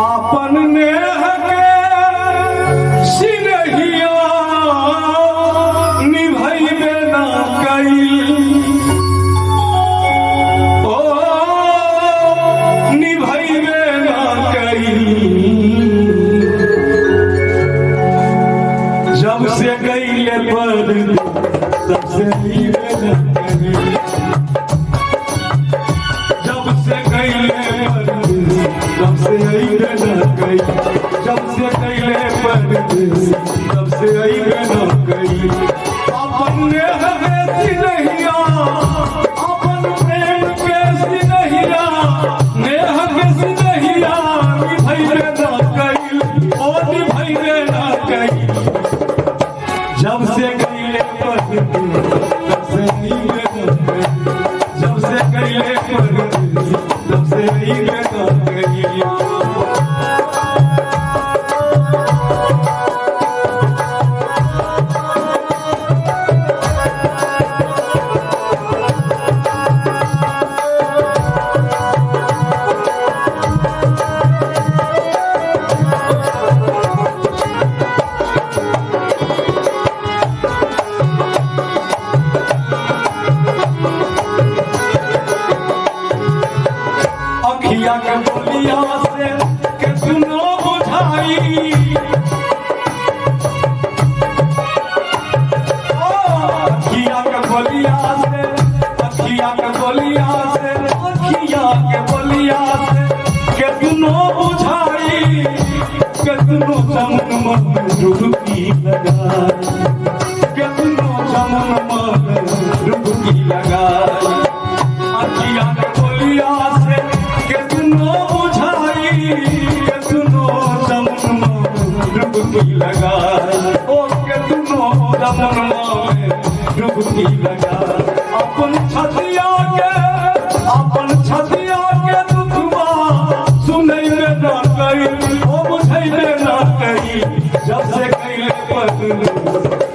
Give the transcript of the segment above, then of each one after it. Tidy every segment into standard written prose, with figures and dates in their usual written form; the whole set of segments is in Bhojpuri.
आपन नेह के सिनहिया निभैबे ना कइल ओ निभैबे ना कइल जब से गइले पर तब से निभे ना कइल जब से गइले पर तब से अइबे ना कइल जब से गइले पर तब से अइबे ना कइल अपन नेह के सिनहिया अपन प्रेम के सिनहिया नेह के सिनहिया निभैबे ना कइल ओ निभैबे ना कइल जब से गइले पर तब से अइबे ना कइल जब से गइले पर तब से अइबे ना कइल अखिया के बोलिया से कितनो बुझाई अखिया के बोलिया से अखिया के बोलिया से अखिया के बोलिया से कितनो बुझाई कितनो चमन मन डुबकी लगाई कितनो चमन मन डुबकी लगाई अखिया के बोलिया से कितनो बुझाई कितनो चमन मन डुबकी लगाई ओ कितनो चमन मन डुबकी लगाई अपन छतिया के दुखवा सुनैबे ना कइल ओ बुझैबे ना कइल जब से कइले पर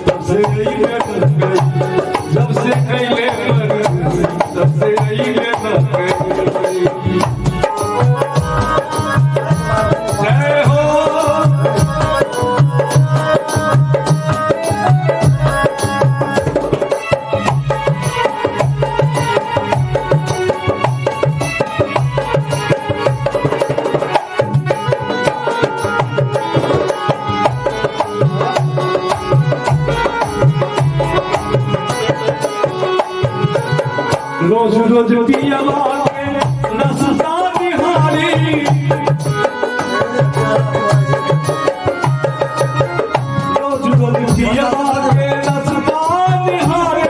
तब से अइबे ना कइल जब से कइले पर तब से अइबे ना कइल जय हो रोज रोज पियला के रसदा निहारी रोज रोज पियला के रसदा निहारे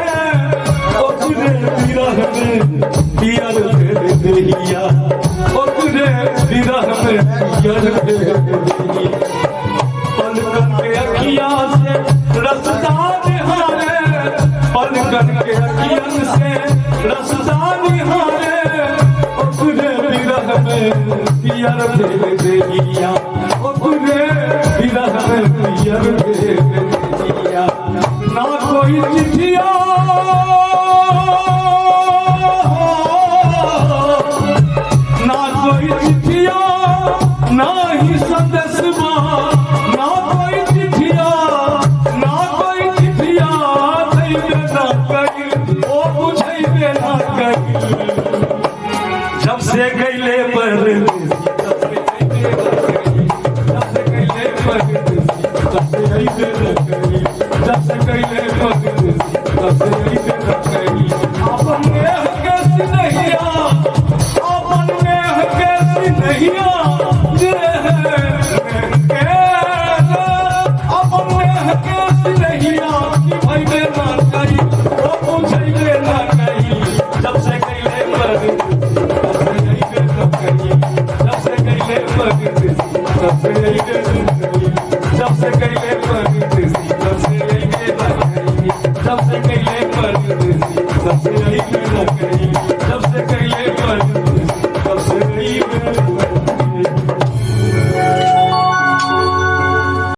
ओकरे विरह में पियर भेल देहिया ओकरे विरह में पियर भेल देहिया पलकन के अखिया से रसदा निहारे पलकन के अखियन से रसदा निहारे ओकरे विरह में पियर भेल देहिया ओकरे विरह में पियर भेल देहिया ना कोई चिट्ठिया ना कोई चिट्ठिया ना ही संदेशवा ना कोई चिट्ठिया ना कोई चिट्ठिया दैबे ना कइल ओ बुझैबे ना कइल जब से गइले पर तब से अइबे ना कइल जब से गइले पर तब से अइबे ना कइल जब से गइले पर तब से अइबे ना कइल अपन नेह के सिनहिया अपन नेह के सिनहिया अपन नेह के सिनहिया निभैबे ना कइल ओ बुझैबे ना कइल